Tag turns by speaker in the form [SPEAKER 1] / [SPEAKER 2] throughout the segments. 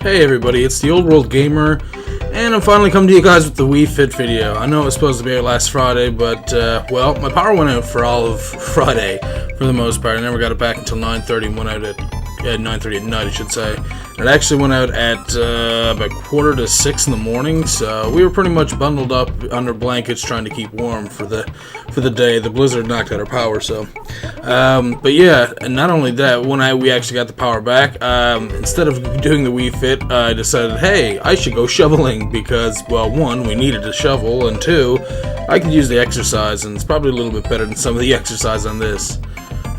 [SPEAKER 1] Hey everybody, it's the Old World Gamer, and I'm finally coming to you guys with the Wii Fit video. I know it was supposed to be out last Friday, but, well, my power went out for all of Friday, for the most part. I never got it back until 9:30 and went out at 9:30 at night, I should say. And it actually went out at about 5:45 in the morning, so we were pretty much bundled up under blankets trying to keep warm for the day. The blizzard knocked out our power, so. But yeah, and not only that, when we actually got the power back, instead of doing the Wii Fit, I decided, hey, I should go shoveling because, well, one, we needed a shovel, and two, I could use the exercise, and it's probably a little bit better than some of the exercise on this.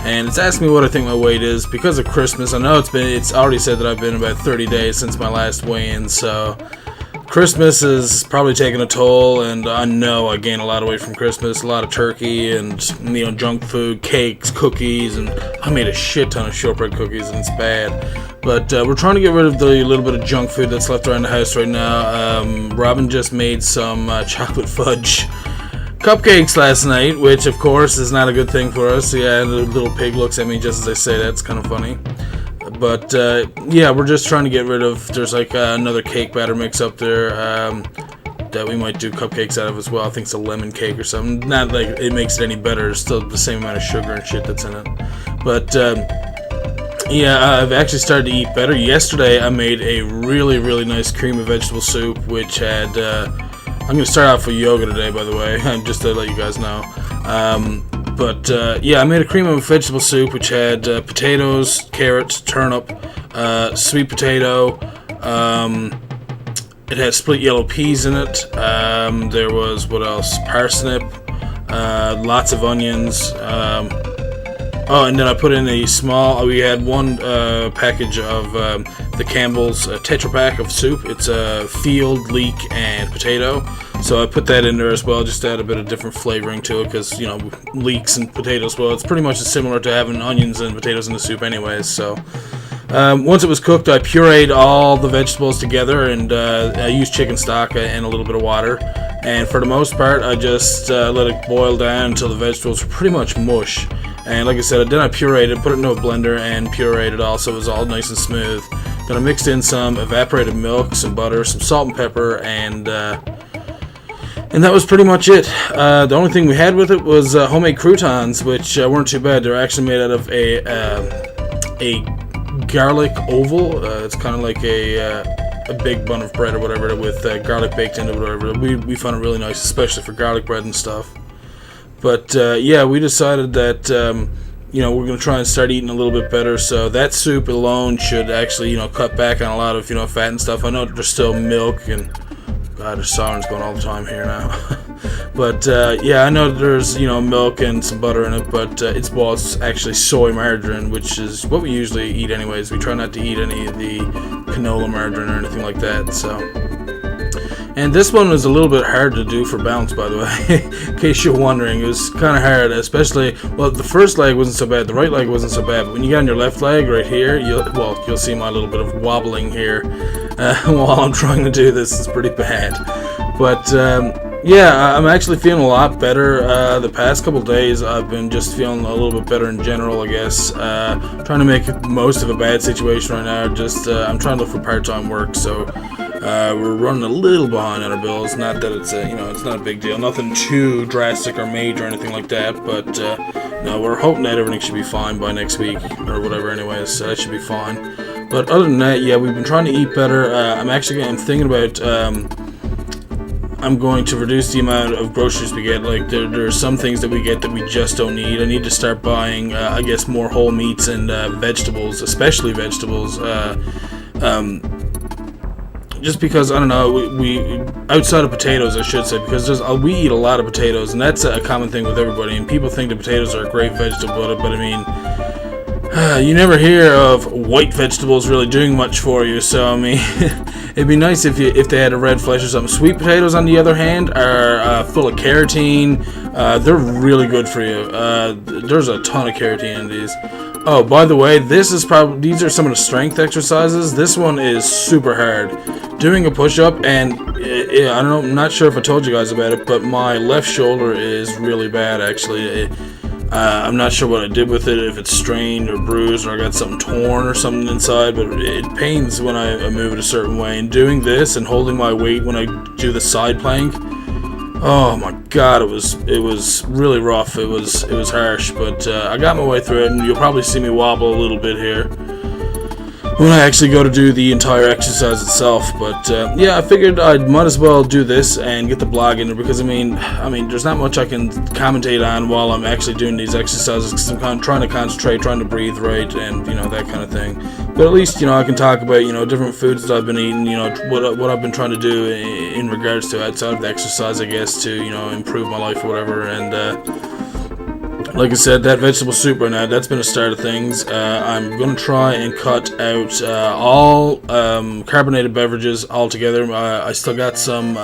[SPEAKER 1] And it's asked me what I think my weight is because of Christmas. I know it's already said that I've been about 30 days since my last weigh-in, so Christmas is probably taking a toll, and I know I gained a lot of weight from Christmas. A lot of turkey and, junk food, cakes, cookies, and I made a shit ton of shortbread cookies, and it's bad. But we're trying to get rid of the little bit of junk food that's left around the house right now. Robin just made some chocolate fudge cupcakes last night, which of course is not a good thing for us. Yeah, the little pig looks at me just as I say that. It's kind of funny. But yeah, we're just trying to get rid of, there's like another cake batter mix up there that we might do cupcakes out of as well. I think it's a lemon cake or something. Not like it makes it any better. It's still the same amount of sugar and shit that's in it. But yeah, I've actually started to eat better. Yesterday I made a really nice cream of vegetable soup, which had I'm going to start off with yoga today, by the way, just to let you guys know. Yeah, I made a cream of vegetable soup, which had potatoes, carrots, turnip, sweet potato. It had split yellow peas in it. There was, what else? Parsnip, lots of onions. Oh, and then I put in a small, we had one package of the Campbell's Tetra Pak of soup. It's a field, leek, and potato. So I put that in there as well, just to add a bit of different flavoring to it, because, leeks and potatoes, well, it's pretty much similar to having onions and potatoes in the soup anyways, so. Once it was cooked, I pureed all the vegetables together, and I used chicken stock and a little bit of water. And for the most part, I just let it boil down until the vegetables were pretty much mush. And like I said, then I pureed it, put it into a blender, and pureed it all so it was all nice and smooth. Then I mixed in some evaporated milk, some butter, some salt and pepper, and that was pretty much it. The only thing we had with it was homemade croutons, which weren't too bad. They're actually made out of a garlic oval. It's kind of like a big bun of bread or whatever with garlic baked into it or whatever. We found it really nice, especially for garlic bread and stuff. But yeah, we decided that we're going to try and start eating a little bit better. So that soup alone should actually cut back on a lot of fat and stuff. I know there's still milk and God, there's sirens going all the time here now. But yeah, I know there's milk and some butter in it, but it's actually soy margarine, which is what we usually eat anyways. We try not to eat any of the canola margarine or anything like that. So. And this one was a little bit hard to do for balance, by the way, in case you're wondering. It was kind of hard, especially, well, the first leg wasn't so bad, the right leg wasn't so bad, but when you get on your left leg right here, you'll see my little bit of wobbling here while I'm trying to do this. It's pretty bad. But, yeah, I'm actually feeling a lot better. The past couple days, I've been just feeling a little bit better in general, I guess. Trying to make most of a bad situation right now. Just, I'm trying to look for part-time work, so we're running a little behind on our bills. Not that it's it's not a big deal. Nothing too drastic or major or anything like that. But no, we're hoping that everything should be fine by next week or whatever. Anyways, so that should be fine. But other than that, yeah, we've been trying to eat better. I'm thinking about. I'm going to reduce the amount of groceries we get. Like there are some things that we get that we just don't need. I need to start buying, I guess, more whole meats and vegetables, especially vegetables. Just because, I don't know, we outside of potatoes, I should say, because we eat a lot of potatoes, and that's a common thing with everybody, and people think that potatoes are a great vegetable, but I mean, you never hear of white vegetables really doing much for you, so I mean, it'd be nice if they had a red flesh or something. Sweet potatoes, on the other hand, are full of carotene. They're really good for you. There's a ton of carotene in these. Oh, by the way, these are some of the strength exercises. This one is super hard. Doing a push-up, and I don't know, I'm not sure if I told you guys about it, but my left shoulder is really bad, actually. I'm not sure what I did with it, if it's strained or bruised or I got something torn or something inside, but it pains when I move it a certain way. And doing this and holding my weight when I do the side plank, oh my god, it was really rough. It was harsh, but I got my way through it, and you'll probably see me wobble a little bit here when I actually go to do the entire exercise itself. But yeah, I figured I might as well do this and get the blog in there, because I mean, there's not much I can commentate on while I'm actually doing these exercises, because I'm trying to concentrate, trying to breathe right, and that kind of thing. But at least I can talk about different foods that I've been eating, what I've been trying to do in regards to outside of the exercise, I guess, to improve my life or whatever. And like I said, that vegetable soup right now, that's been a start of things. I'm going to try and cut out all carbonated beverages altogether. I still got some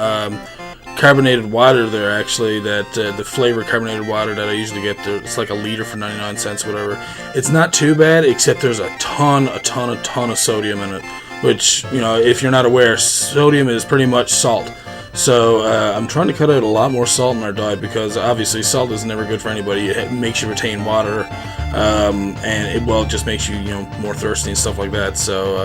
[SPEAKER 1] carbonated water there, actually, that the flavored carbonated water that I usually get there. It's like a liter for 99 cents, whatever. It's not too bad, except there's a ton of sodium in it, which, if you're not aware, sodium is pretty much salt. So I'm trying to cut out a lot more salt in our diet, because obviously salt is never good for anybody. It makes you retain water, and it just makes you more thirsty and stuff like that. So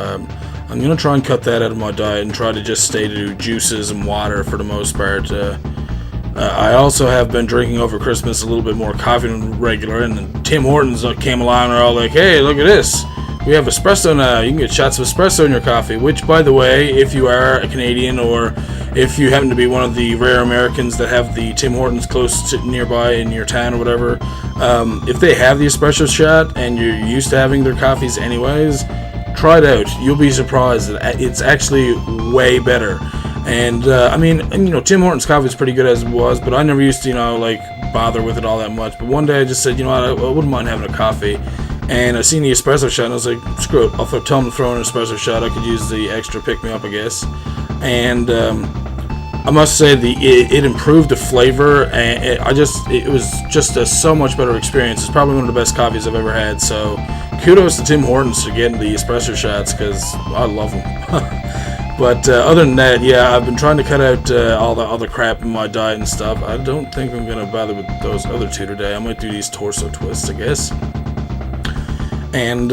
[SPEAKER 1] I'm gonna try and cut that out of my diet and try to just stay to juices and water for the most part. I also have been drinking over Christmas a little bit more coffee than regular, and Tim Hortons came along and they're all like, "Hey, look at this. We have espresso now. You can get shots of espresso in your coffee." Which, by the way, if you are a Canadian, or if you happen to be one of the rare Americans that have the Tim Hortons close to nearby in your town or whatever, if they have the espresso shot and you're used to having their coffees anyways, try it out. You'll be surprised. It's actually way better. And Tim Hortons coffee is pretty good as it was, but I never used to bother with it all that much. But one day I just said, I wouldn't mind having a coffee. And I seen the espresso shot, and I was like, screw it, I'll tell them to throw in an espresso shot. I could use the extra pick-me-up, I guess. And I must say, it improved the flavor, and it was just a so much better experience. It's probably one of the best coffees I've ever had. So kudos to Tim Hortons for getting the espresso shots, because I love them. But other than that, yeah, I've been trying to cut out all the other crap in my diet and stuff. I don't think I'm going to bother with those other two today. I might do these torso twists, I guess. And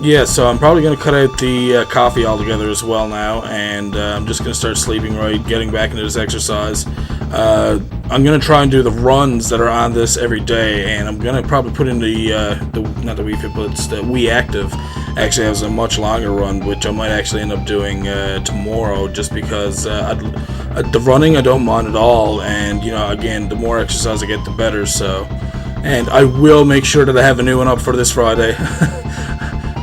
[SPEAKER 1] yeah, so I'm probably going to cut out the coffee altogether as well now, and I'm just going to start sleeping right, getting back into this exercise. I'm going to try and do the runs that are on this every day, and I'm going to probably put in not the Wii Fit, but it's the Wii Active. Actually has a much longer run, which I might actually end up doing tomorrow, just because the running I don't mind at all, and again, the more exercise I get, the better. So. And I will make sure that I have a new one up for this Friday.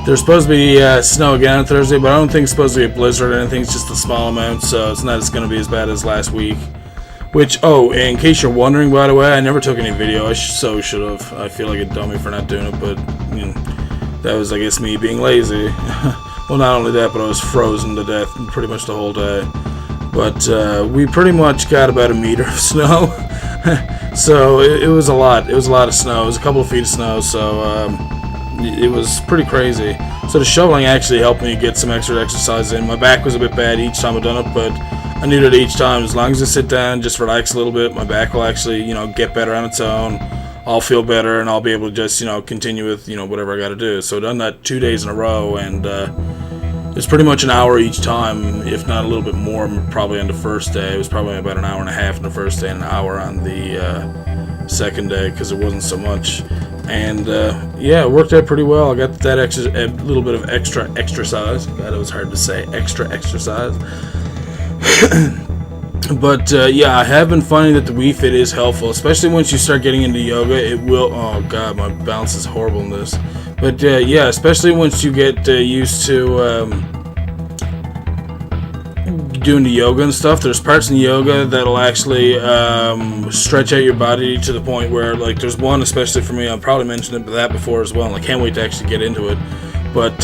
[SPEAKER 1] There's supposed to be snow again on Thursday, but I don't think it's supposed to be a blizzard or anything. It's just a small amount, so it's not going to be as bad as last week. Which, in case you're wondering, by the way, I never took any video. I so should have. I feel like a dummy for not doing it, but that was, I guess, me being lazy. Well, not only that, but I was frozen to death pretty much the whole day. But we pretty much got about a meter of snow. So it was a lot. It was a lot of snow. It was a couple of feet of snow, so it was pretty crazy. So the shoveling actually helped me get some extra exercise in. My back was a bit bad each time I've done it, but I needed it each time. As long as I sit down, just relax a little bit, my back will actually, get better on its own. I'll feel better, and I'll be able to just, continue with, whatever I got to do. So I've done that 2 days in a row, and it's pretty much an hour each time, if not a little bit more, probably on the first day. It was probably about an hour and a half on the first day and an hour on the second day, because it wasn't so much. And yeah, it worked out pretty well. I got that a little bit of extra exercise. God, it was hard to say, extra exercise. But yeah, I have been finding that the Wii Fit is helpful, especially once you start getting into yoga. It will, oh god, my balance is horrible in this. But yeah, especially once you get used to doing the yoga and stuff, there's parts in yoga that'll actually stretch out your body to the point where, like, there's one especially for me, I've probably mentioned that before as well, and I can't wait to actually get into it. But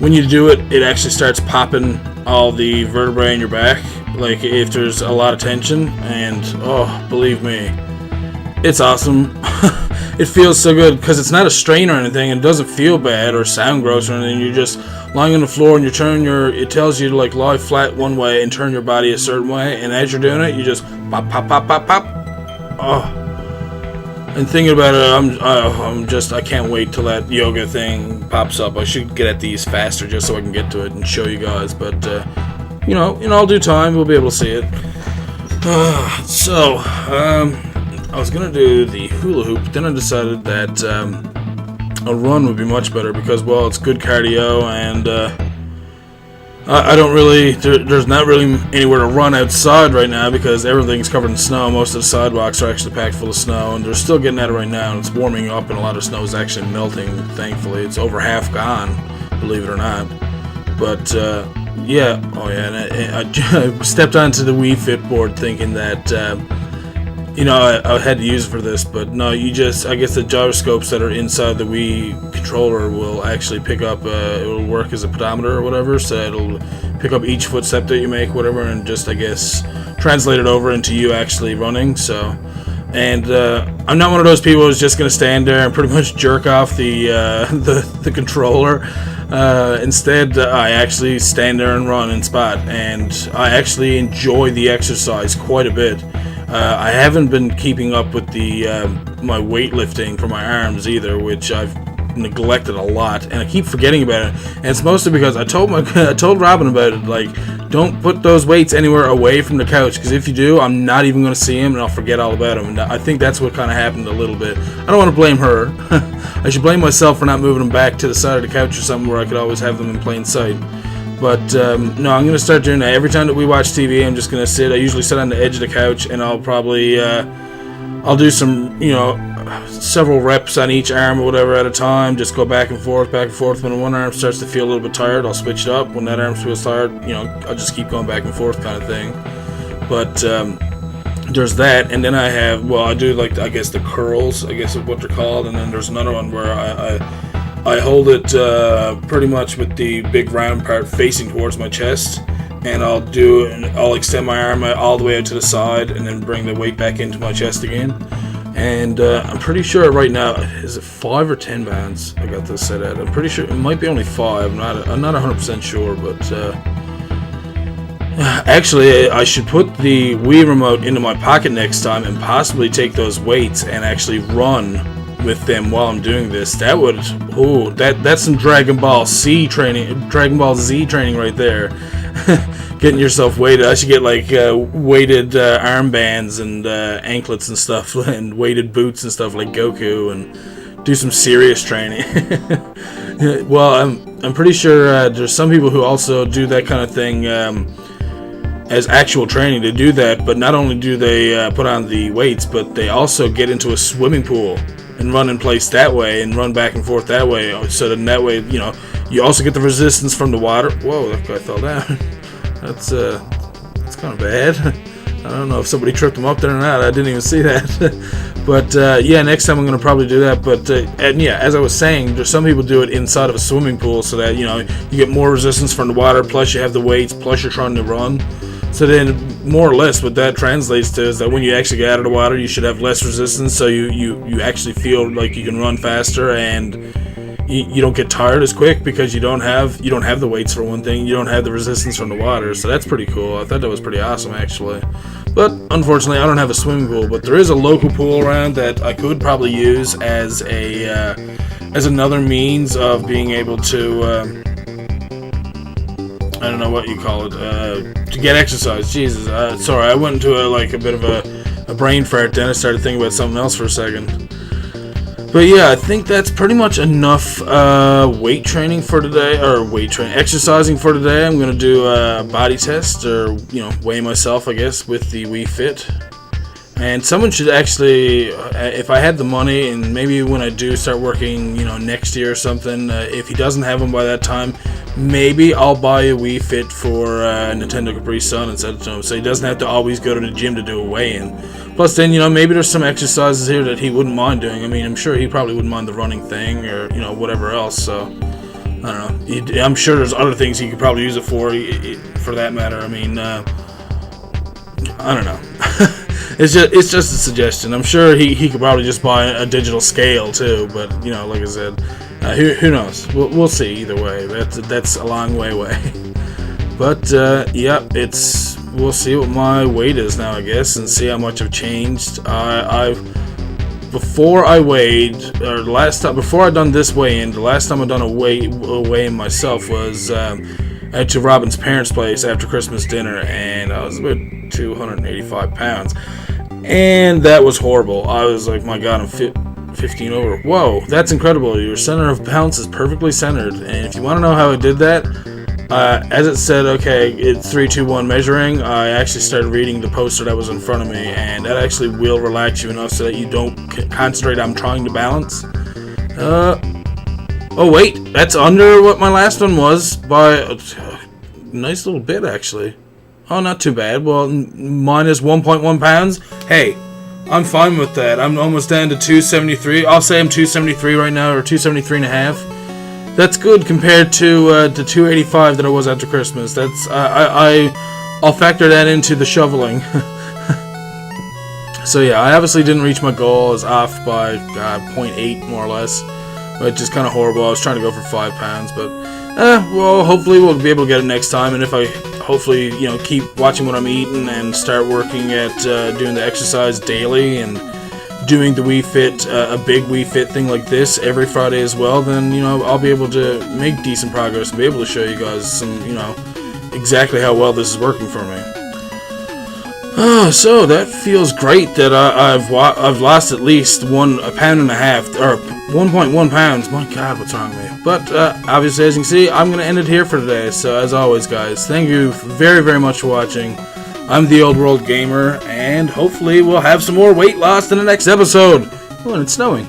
[SPEAKER 1] when you do it, it actually starts popping all the vertebrae in your back, like if there's a lot of tension, and oh, believe me, it's awesome. It feels so good because it's not a strain or anything, and it doesn't feel bad or sound gross or anything. You're just lying on the floor and it tells you to like lie flat one way and turn your body a certain way, and as you're doing it, you just pop, pop, pop, pop, pop. Oh, And thinking about it, I can't wait till that yoga thing pops up. I should get at these faster just so I can get to it and show you guys. But you know, in all due time, we'll be able to see it. I was gonna do the hula hoop, but then I decided that a run would be much better because, well, it's good cardio, and I don't really. There's not really anywhere to run outside right now because everything's covered in snow. Most of the sidewalks are actually packed full of snow, and they're still getting at it right now. And it's warming up, and a lot of snow is actually melting. Thankfully, it's over half gone, believe it or not. But yeah, and I stepped onto the Wii Fit board thinking that you know I had to use it for this, but no, I guess the gyroscopes that are inside the Wii controller will actually pick up. It will work as a pedometer or whatever, so it'll pick up each footstep that you make, whatever, and just I guess translate it over into you actually running. So. And I'm not one of those people who's just going to stand there and pretty much jerk off the controller. Instead, I actually stand there and run in spot, and I actually enjoy the exercise quite a bit. I haven't been keeping up with the my weightlifting for my arms either, which I've neglected a lot, and I keep forgetting about it. And it's mostly because I told Robin about it, like, don't put those weights anywhere away from the couch, because if you do, I'm not even going to see them, and I'll forget all about them. And I think that's what kind of happened a little bit. I don't want to blame her. I should blame myself for not moving them back to the side of the couch or something where I could always have them in plain sight. But no, I'm going to start doing that. Every time that we watch TV, I'm just going to sit. I usually sit on the edge of the couch, and I'll probably I'll do some, you know, several reps on each arm or whatever at a time. Just go back and forth. When one arm starts to feel a little bit tired, I'll switch it up. When that arm feels tired, you know, I'll just keep going back and forth kind of thing. But there's that, and then I have, well, I do like, I guess, the curls, I guess is what they're called, and then there's another one where I hold it pretty much with the big round part facing towards my chest, and I'll extend my arm all the way out to the side, and then bring the weight back into my chest again. And I'm pretty sure right now, is it 5 or 10 bands I got this set at? I'm pretty sure it might be only 5. I'm not 100% sure, but actually, I should put the Wii remote into my pocket next time and possibly take those weights and actually run with them while I'm doing this. That would, that's some Dragon Ball Z training right there. Getting yourself weighted. I should get like weighted armbands and anklets and stuff, and weighted boots and stuff like Goku, and do some serious training. Well, I'm pretty sure there's some people who also do that kind of thing as actual training. They do that, but not only do they put on the weights, but they also get into a swimming pool and run in place that way, and run back and forth that way. So then that way, you know, you also get the resistance from the water. Whoa, that guy fell down. That's kind of bad. I don't know if somebody tripped him up there or not. I didn't even see that. But yeah, next time I'm going to probably do that. But and yeah, as I was saying, there's some people do it inside of a swimming pool, so that, you know, you get more resistance from the water, plus you have the weights, plus you're trying to run. So then, more or less, what that translates to is that when you actually get out of the water, you should have less resistance, so you actually feel like you can run faster, and you don't get tired as quick because you don't have the weights for one thing. You don't have the resistance from the water, so that's pretty cool. I thought that was pretty awesome, actually. But unfortunately, I don't have a swimming pool. But there is a local pool around that I could probably use as another means of being able to. I don't know what you call it, to get exercise. Jesus, sorry, I went into a bit of a brain fart then. I started thinking about something else for a second. But yeah, I think that's pretty much enough weight training for today, or exercising for today. I'm going to do a body test, or, you know, weigh myself, I guess, with the Wii Fit. And someone should actually, if I had the money, and maybe when I do start working, you know, next year or something, if he doesn't have them by that time, maybe I'll buy a Wii Fit for Nintendo Capri Sun and send it to him, so he doesn't have to always go to the gym to do a weigh-in. Plus then, you know, maybe there's some exercises here that he wouldn't mind doing. I mean, I'm sure he probably wouldn't mind the running thing, or, you know, whatever else, so I don't know. I'm sure there's other things he could probably use it for that matter. I mean, I don't know. It's just a suggestion. I'm sure he could probably just buy a digital scale too, but, you know, like I said, who knows? We'll see either way. That's a long way away. But yeah, we'll see what my weight is now, I guess, and see how much I've changed. before I weighed, or last time, before I done this weigh-in, the last time I done a weigh-in myself was at to Robin's parents' place after Christmas dinner, and I was about 285 pounds, and that was horrible. I was like, my God, I'm 15 over. Whoa, that's incredible. Your center of balance is perfectly centered, and if you want to know how I did that, as it said, okay, it's 3, 2, 1 measuring, I actually started reading the poster that was in front of me, and that actually will relax you enough so that you don't concentrate on trying to balance. Oh wait, that's under what my last one was by a nice little bit, actually. Oh, not too bad. Well, minus 1.1 pounds. Hey, I'm fine with that. I'm almost down to 273. I'll say I'm 273 right now, or 273 and a half. That's good compared to the 285 that I was after Christmas. That's I'll factor that into the shoveling. So yeah, I obviously didn't reach my goal. I was off by 0.8 more or less, which is kind of horrible. I was trying to go for 5 pounds, but well, hopefully we'll be able to get it next time. And if I hopefully keep watching what I'm eating and start working at doing the exercise daily and doing the Wii Fit, a big Wii Fit thing like this every Friday as well, then I'll be able to make decent progress and be able to show you guys some exactly how well this is working for me. So that feels great that I've lost at least 1.5 pounds or 1.1 pounds. My God, what's wrong with me? But obviously, as you can see, I'm gonna end it here for today. So as always, guys, thank you very, very much for watching. I'm the Old World Gamer, and hopefully we'll have some more weight loss in the next episode. Oh, and it's snowing.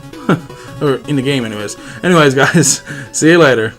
[SPEAKER 1] Or in the game, anyways. Anyways, guys, see you later.